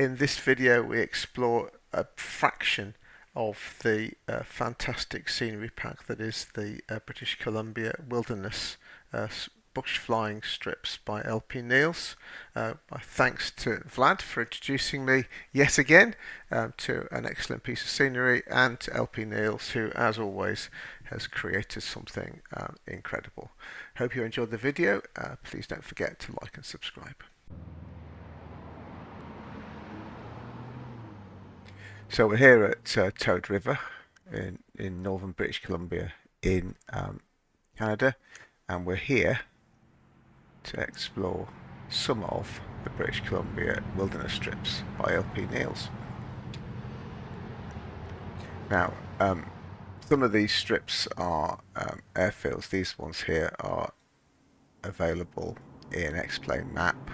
In this video we explore a fraction of the fantastic scenery pack that is the British Columbia Wilderness bush flying strips by LPNils. Thanks to Vlad for introducing me yet again to an excellent piece of scenery, and to LPNils, who as always has created something incredible. Hope you enjoyed the video. Please don't forget to like and subscribe. So we're here at Toad River in northern British Columbia in Canada, and we're here to explore some of the British Columbia wilderness strips by LPNils. Now, some of these strips are airfields. These ones here are available in X-Plane map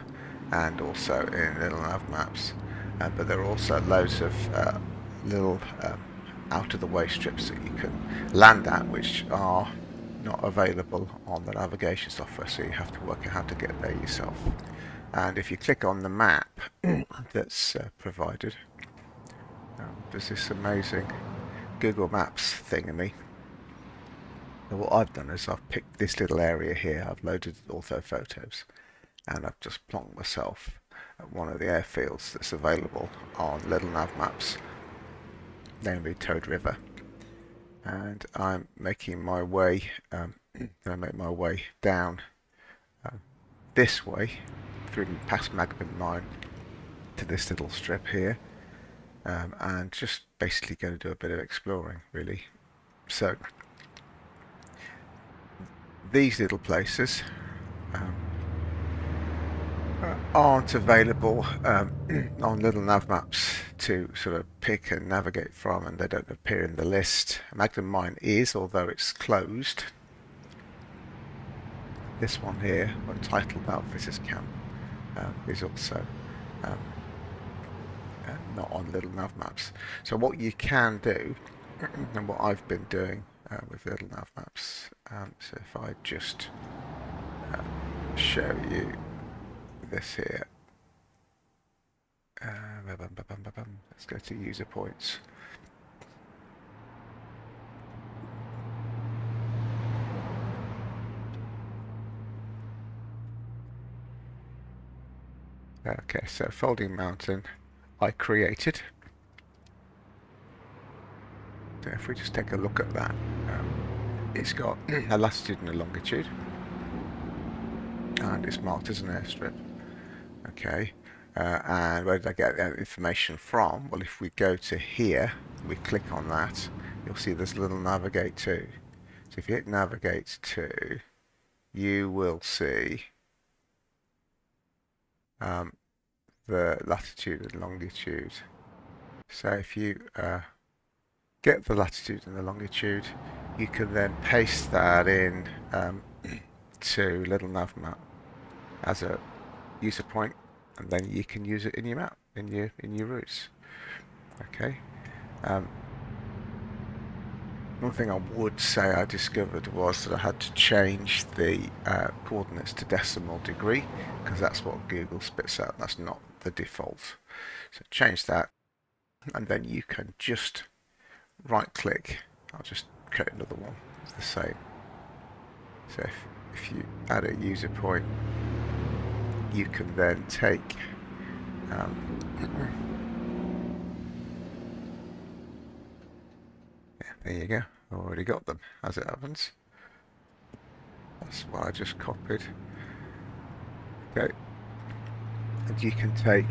and also in little nav maps, but there are also loads of little out-of-the-way strips that you can land at, which are not available on the navigation software, so you have to work out how to get there yourself. And if you click on the map that's provided, there's this amazing Google Maps thingy. And what I've done is I've picked this little area here, I've loaded ortho photos, and I've just plonked myself at one of the airfields that's available on little nav maps, namely Toad River. And I'm making my way, I make my way down this way through past Magnum Mine to this little strip here, and just basically going to do a bit of exploring, really. So these little places aren't available on little nav maps to sort of pick and navigate from, and they don't appear in the list. Magnum Mine is, although it's closed. This one here, titled Outfitters Camp, is also not on little nav maps. So what you can do, and what I've been doing with little nav maps, so if I just show you this here, let's go to user points. Okay, so Folding Mountain I created. So if we just take a look at that, it's got a latitude and a longitude, and it's marked as an airstrip. Okay, and where did I get that information from? Well, if we go to here, we click on that, you'll see there's a little navigate to. So if you hit navigate to, you will see the latitude and longitude. So if you get the latitude and the longitude, you can then paste that in to little nav map as a user point, and then you can use it in your map, in your routes. Okay. One thing I would say I discovered was that I had to change the coordinates to decimal degree, because that's what Google spits out. That's not the default. So change that, and then you can just right click. I'll just create another one. It's the same. So if you add a user point, you can then take yeah, there you go. I've already got them, as it happens. That's what I just copied. Okay, and you can take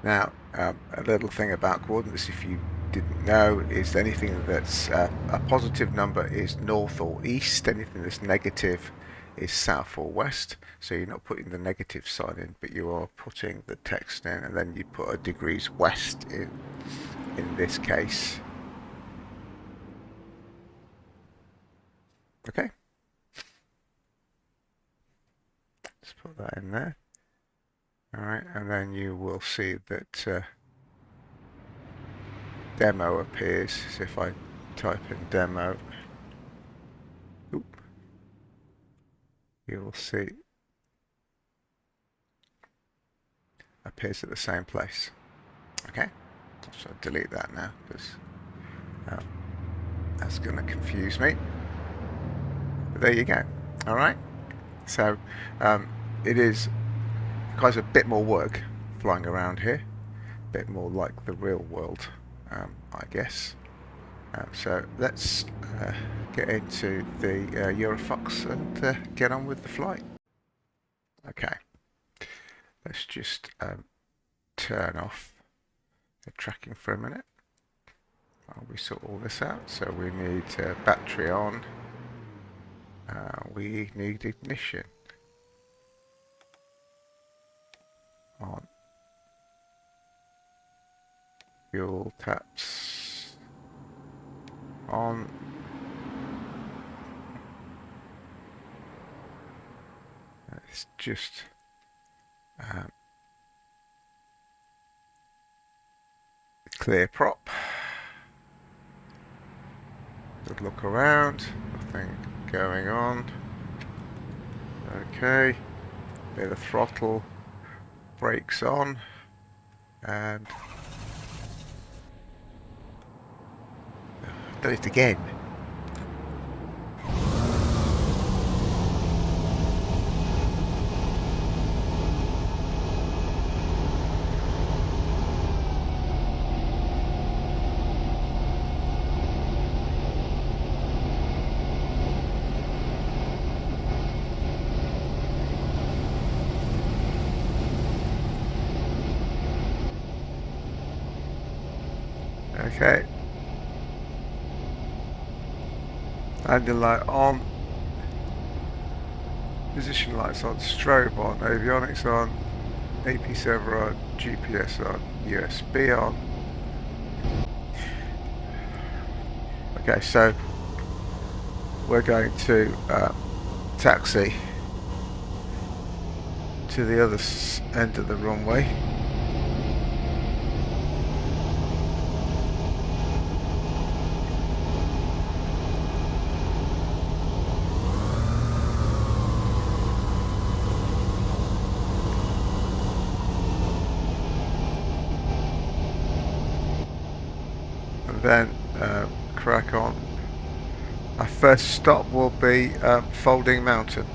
now a little thing about coordinates, if you didn't know, is anything that's a positive number is north or east, anything that's negative is south or west. So you're not putting the negative sign in, but you are putting the text in, and then you put a degrees west in this case. Okay, let's put that in there. Alright, and then you will see that demo appears. So if I type in demo, you will see appears at the same place. Okay, so I'll delete that now because that's going to confuse me. But there you go. All right. So it is requires a bit more work flying around here, a bit more like the real world, I guess. So let's get into the EuroFox and get on with the flight. Okay, let's just turn off the tracking for a minute while we sort all this out. So we need battery on, we need ignition on, fuel taps on, it's just clear prop. Good look around, nothing going on. Okay, bit of throttle, brakes on, and do it again. Okay, landing light on, position lights on, strobe on, avionics on, AP server on, GPS on, USB on. Okay, so we're going to taxi to the other end of the runway. Then crack on. Our first stop will be Folding Mountain.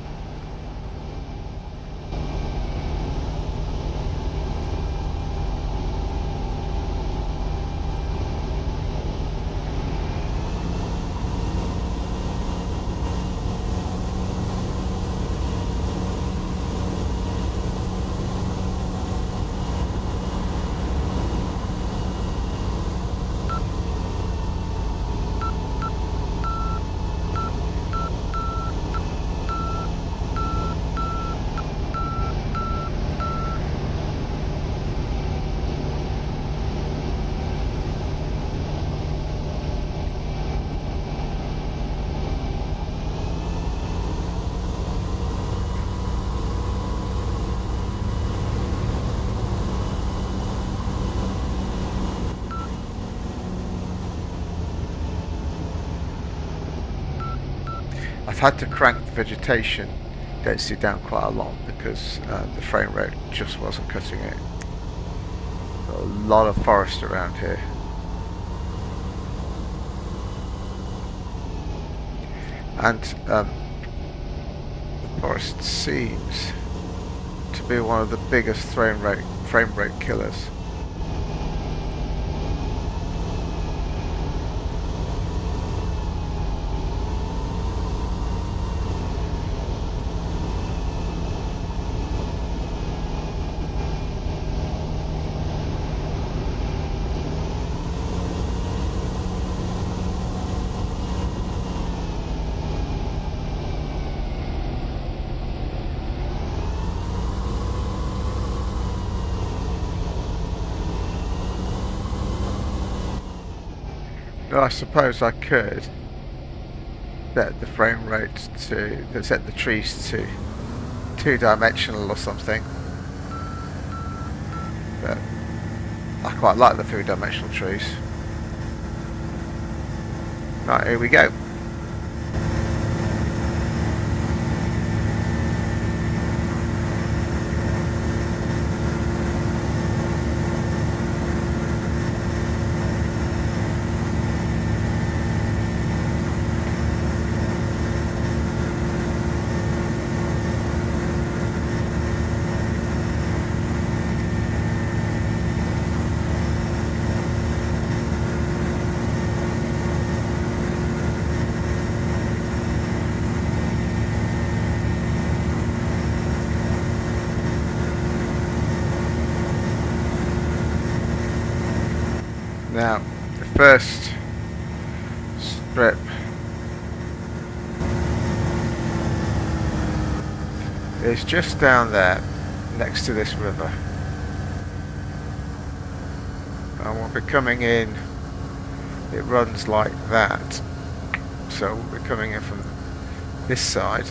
I've had to crank the vegetation density down quite a lot because the frame rate just wasn't cutting it. Got a lot of forest around here. And the forest seems to be one of the biggest frame rate killers. Now, I suppose I could set the frame rate to set the trees to 2-dimensional or something, but I quite like the 3-dimensional trees. Right, here we go. Now, the first strip is just down there next to this river, and we'll be coming in. It runs like that, so we'll be coming in from this side,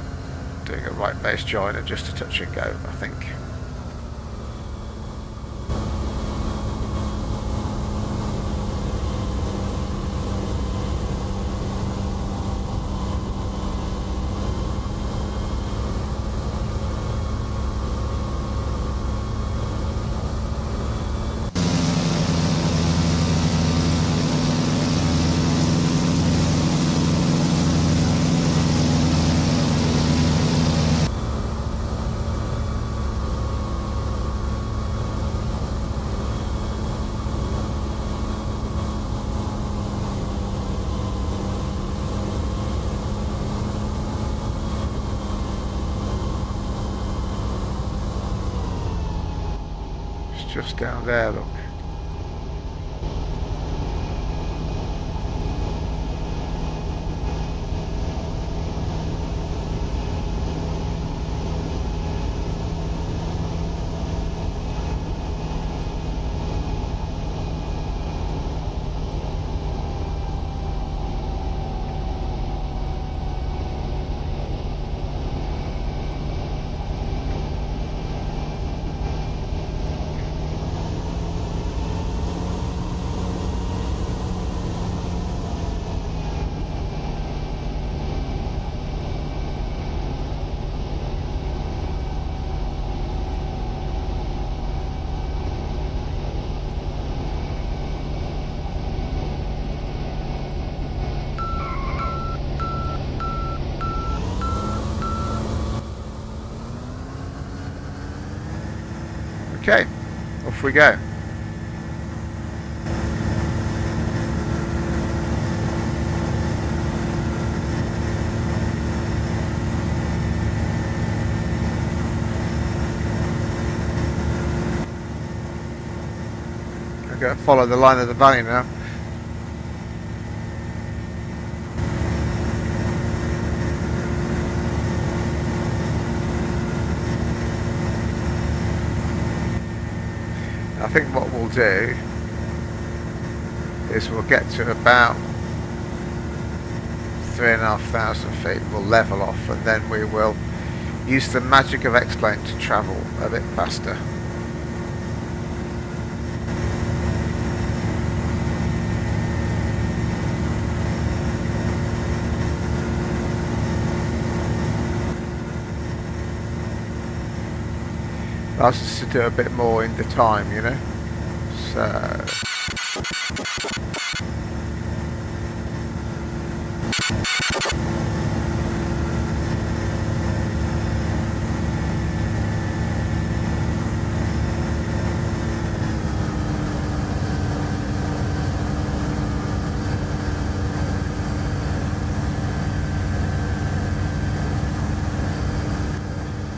doing a right base join and just a touch and go, I think. Just down there, look. Okay, off we go. I'm going to follow the line of the valley now. I think what we'll do is we'll get to about 3,500 feet, we'll level off, and then we will use the magic of X-Plane to travel a bit faster. That's just to do a bit more in the time, you know. So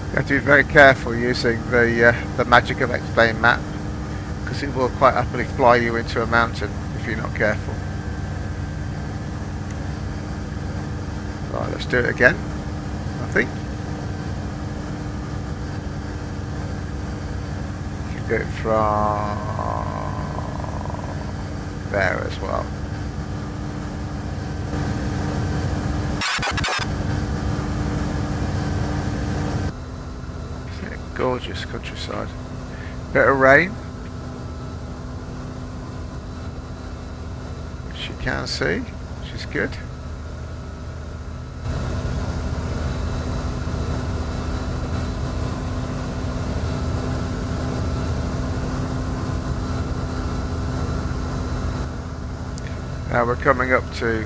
you have to be very careful using the magic of X-Plane map, because it will quite happily fly you into a mountain if you're not careful. Right, let's do it again, I think. You can do it from there as well. Gorgeous countryside. Bit of rain, which you can see, which is good. Now we're coming up to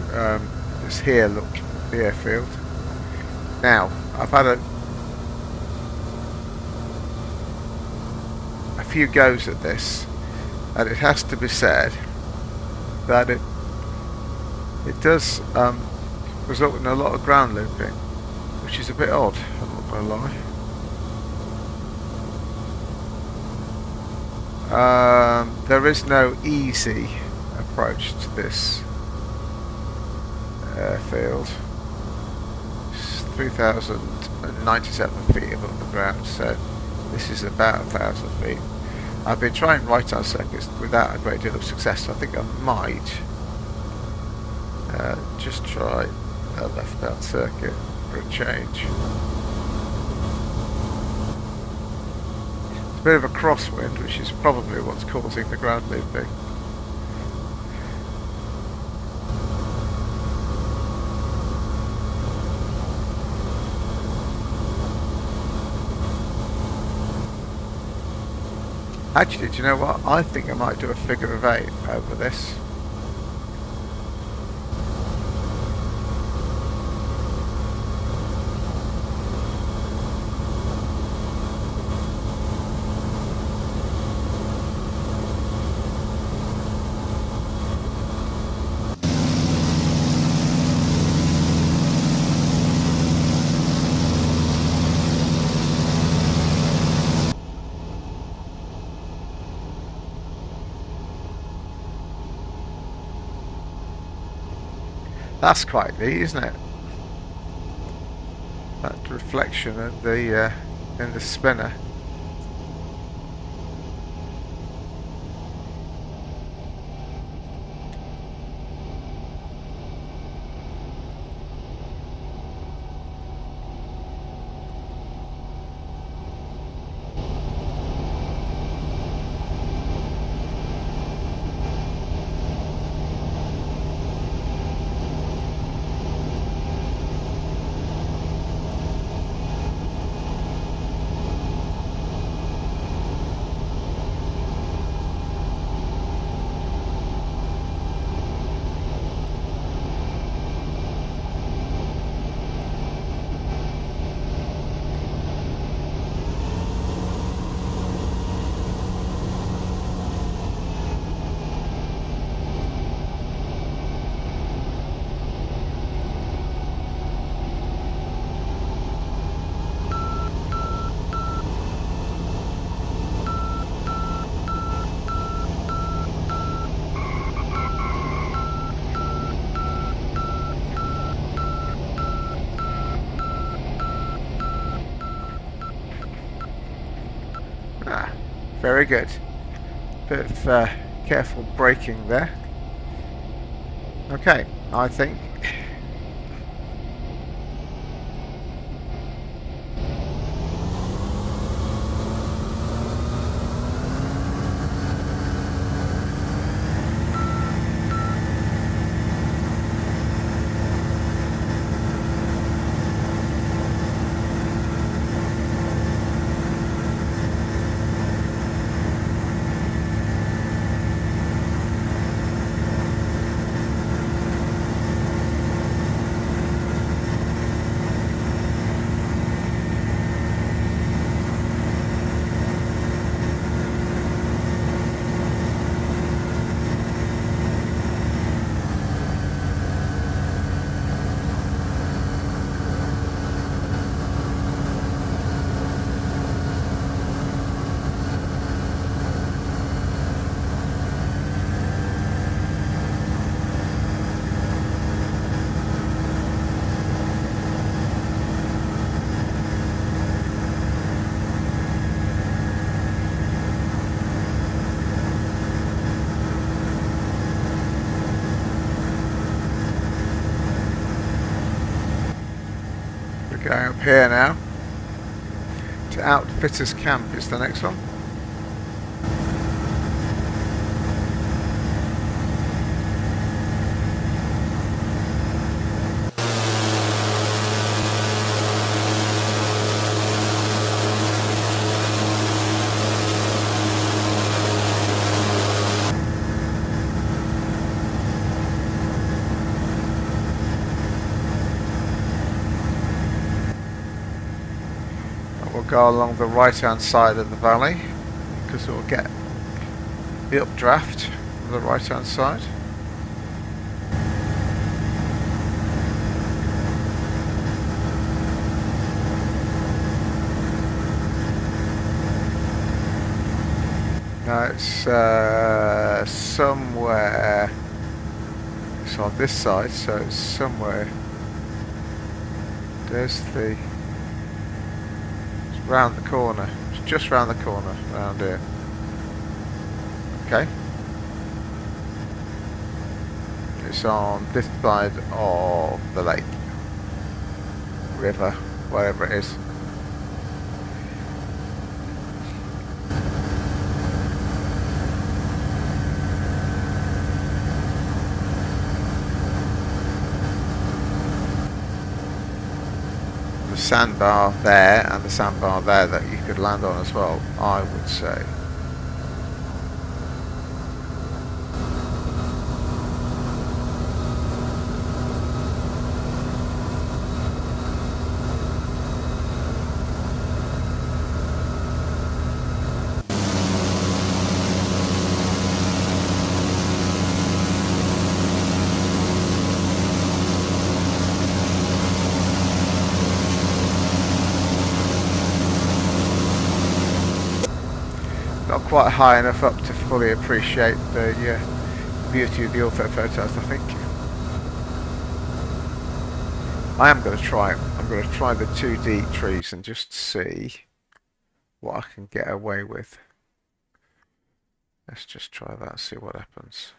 this here, look, the airfield. Now, I've had a few goes at this, and it has to be said that it does result in a lot of ground looping, which is a bit odd, I'm not going to lie. There is no easy approach to this airfield. It's 3,097 feet above the ground, so this is about 1,000 feet. I've been trying right-hand circuits without a great deal of success, so I think I might just try a left-hand circuit for a change. It's a bit of a crosswind, which is probably what's causing the ground looping. Actually, do you know what? I think I might do a figure of 8 over this. That's quite neat, isn't it? That reflection of the in the spinner. Very good. Bit of careful braking there. Okay, I think we're going up here now to Outfitters Camp is the next one. We'll go along the right hand side of the valley because we'll get the updraft on the right hand side. Now it's somewhere It's on this side, so it's somewhere. There's the... It's round the corner. It's just round the corner, round here. Okay. It's on this side of the lake. River, whatever it is. The sandbar there and the sandbar there that you could land on as well, I would say. Not quite high enough up to fully appreciate the beauty of the ortho photos, I think. I am going to try it. I'm going to try the 2D trees and just see what I can get away with. Let's just try that and see what happens.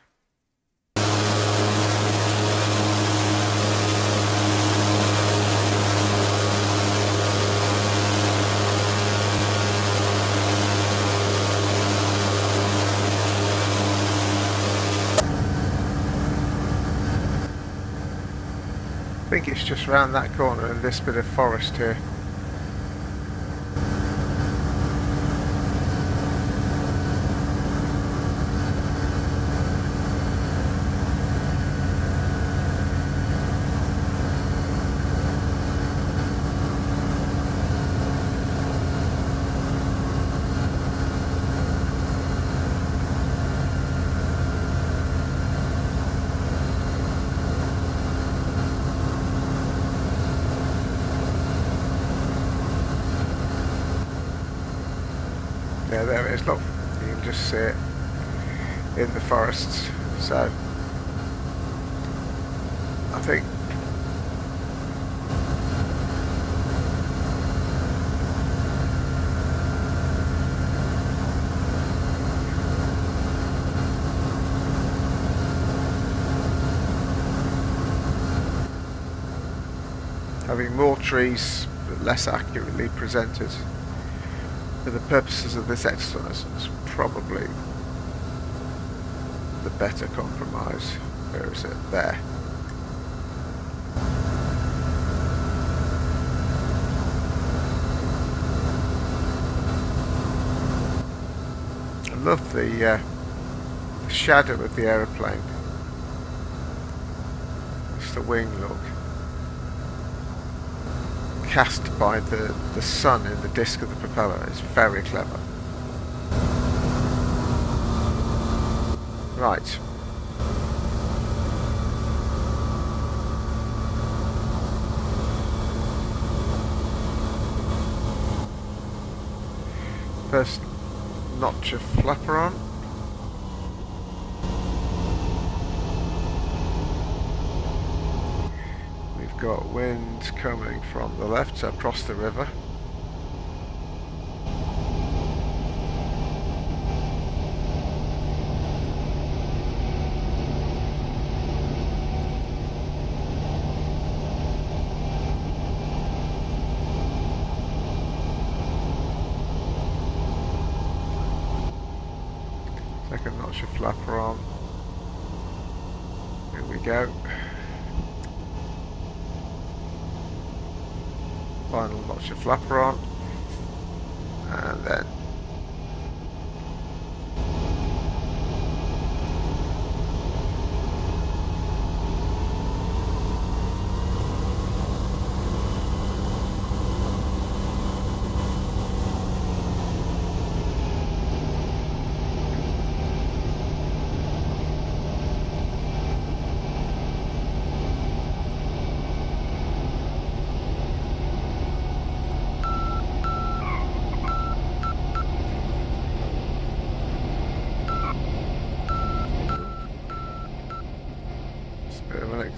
I think it's just round that corner in this bit of forest here. Yeah, there it is, look, you can just see it in the forests. So I think having more trees but less accurately presented for the purposes of this exercise is probably the better compromise. Where is it? There. I love the shadow of the aeroplane. It's the wing look. Cast by the sun in the disc of the propeller. It's very clever. Right. First notch of flapper on. We've got wind coming from the left, so across the river. Second notch of flapper on. Here we go. Final notch of flapper on. And then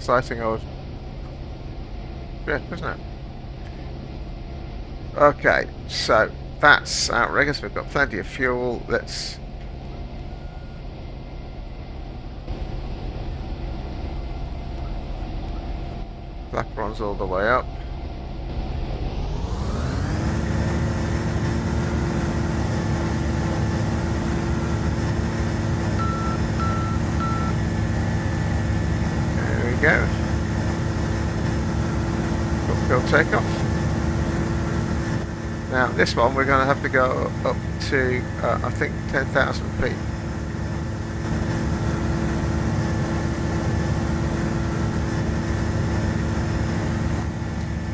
exciting old ship, isn't it? Okay, so that's outriggers. We've got plenty of fuel. Let's flaperons all the way up. There we go. Uphill takeoff. Now this one we're going to have to go up to I think 10,000 feet.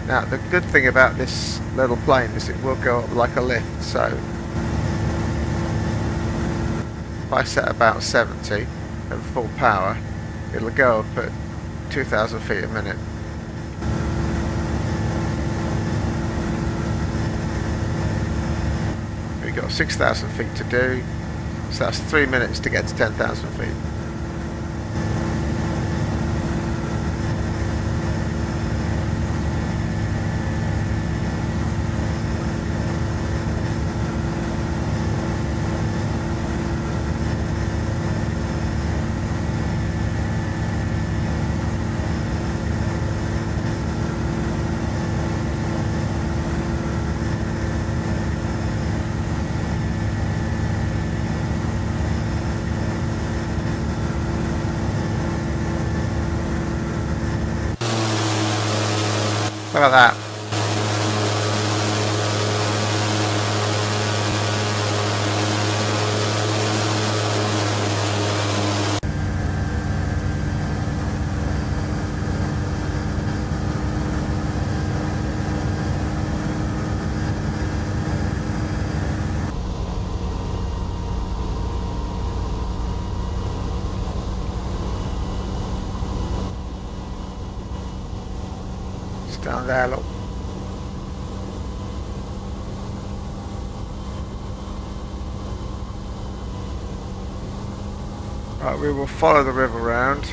Now the good thing about this little plane is it will go up like a lift, so if I set about 70 at full power, it'll go up at 2,000 feet a minute. We've got 6,000 feet to do, so that's 3 minutes to get to 10,000 feet. Look at that. It's down there, look. Right, we will follow the river round.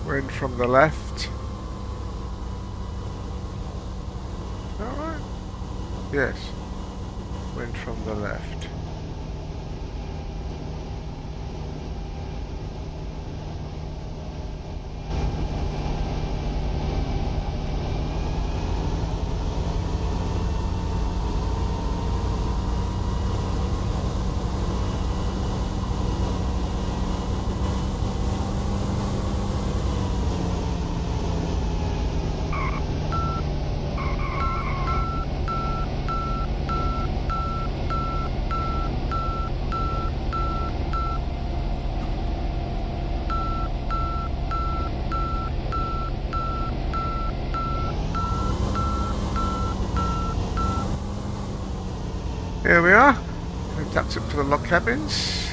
Wind from the left. Alright. Yes. Wind from the left. Here we are. We've tapped up to the log cabins.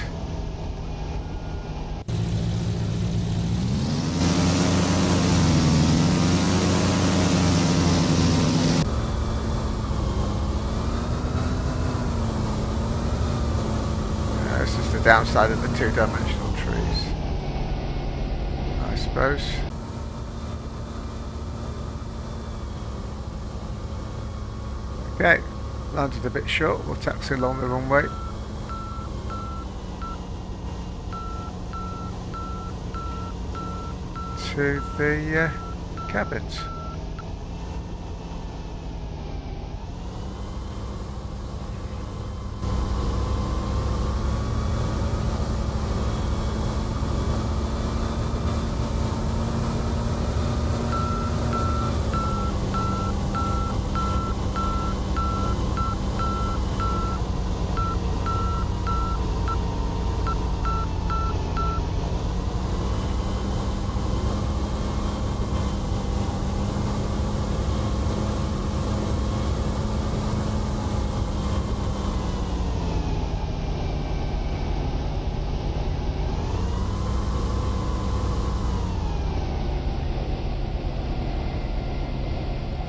This is the downside of the two-dimensional trees, I suppose. Okay. Landed a bit short, we'll taxi along the runway. To the cabins.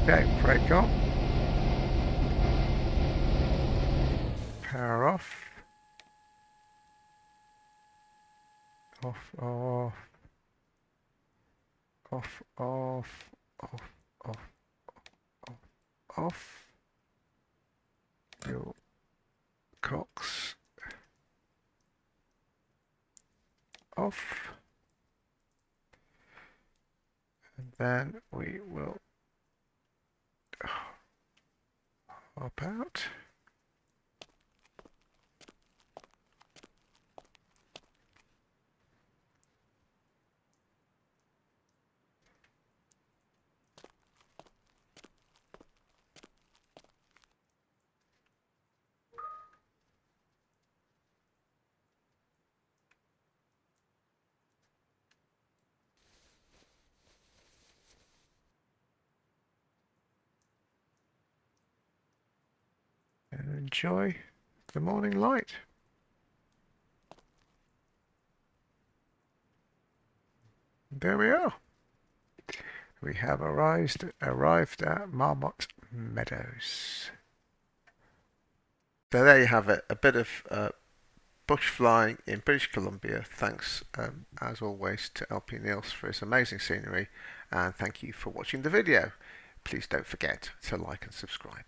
Okay, brake on. Power off. Off, off. Off, off, off, off, off, off. Your cocks. Off. And then we will hop out. And enjoy the morning light. There we are. We have arrived at Marmot Meadows. So there you have it, a bit of bush flying in British Columbia. Thanks, as always, to LPNils for his amazing scenery, and thank you for watching the video. Please don't forget to like and subscribe.